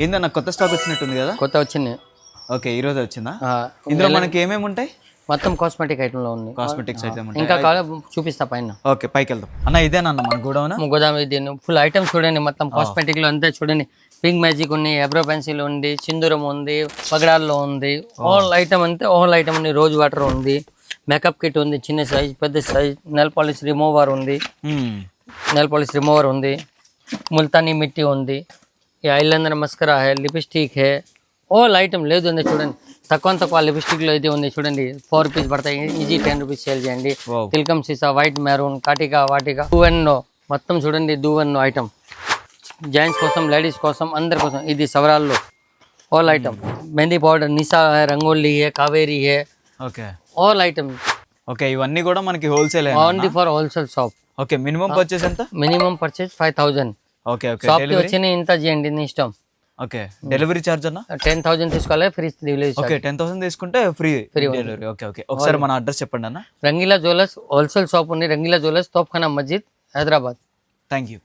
ఏందన్న కొత్త స్టాక్ వచ్చినట్టుంది కదా? కొత్త వచ్చింది. ఓకే, ఈ రోజు వచ్చిందా? ఇందులో మనకి ఏమేమి ఉంటాయి? మొత్తం కాస్మెటిక్ ఐటమ్ లో ఉంది. కాస్మెటిక్స్ ఐటమ్ ఉంటాయి. ఇంకా కావాలి చూపిస్తా పైన. ఓకే, పైకి వెళ్దాం అన్న. ఇదేనన్న మన గోడౌన్. గోదాం ఇది ఫుల్ ఐటమ్ చూడండి. మొత్తం కాస్మెటిక్ లో అంతా చూడండి. పింక్ మ్యాజిక్ ఉంది, ఎబ్రో పెన్సిల్ ఉంది, సింధూరం ఉంది, పగడాల్లో ఉంది. ఆల్ ఐటమ్ అంతే ఆల్ ఐటమ్ ఉంది. రోజ్ వాటర్ ఉంది, మేకప్ కిట్ ఉంది, చిన్న సైజ్ పెద్ద సైజ్, నెల్ పాలిష్ రిమూవర్ ఉంది, ముల్తానీ మిట్టి ఉంది, ఈ ఐలైనర్ మస్కరా హై, లిప్స్టిక్ హే, ఆల్ ఐటమ్ లేదు ఉంది చూడండి. తక్కువ లిప్స్టిక్ లో అయితే ఉంది చూడండి. 4 రూపీస్ పడతాయి, ఈజీ 10 రూపీస్ సేల్ చేయండి. తిల్కం సీసా, వైట్ మెరూన్, కాటికా వాటికా, డూవెన్నో మొత్తం చూడండి. డూవెన్నో ఐటమ్ జెంట్స్ కోసం, లేడీస్ కోసం, అందరి కోసం. ఇది సవరాల్లో ఆల్ ఐటమ్. మెహందీ పౌడర్, నిసా హై, రంగోలీ హే, కావేరీ హే, ఓకే ఆల్ ఐటమ్. ఓకే, ఇవన్నీ కూడా మనకి wholesale. Only for wholesale shop. Okay, minimum purchase ఎంత? Minimum purchase 5000. Okay okay, shop కి వచ్చి ఇంత చేయండి నీ ఇష్టం. ఓకే, డెలివరీ చార్జ్ అన్న 10,000 తీసుకోవాలి, ఫ్రీ డెలివరీ. ఓకే, 10,000 తీసుకుంటే ఫ్రీ డెలివరీ. ఓకే ఓకే, ఒకసారి మన అడ్రస్ చెప్పండి అన్న. రంగీలా జ్యువెలర్స్ హోల్సేల్ షాప్ ఉంది. Rangeela jewellers, Topkhana Masjid, Hyderabad. Thank you.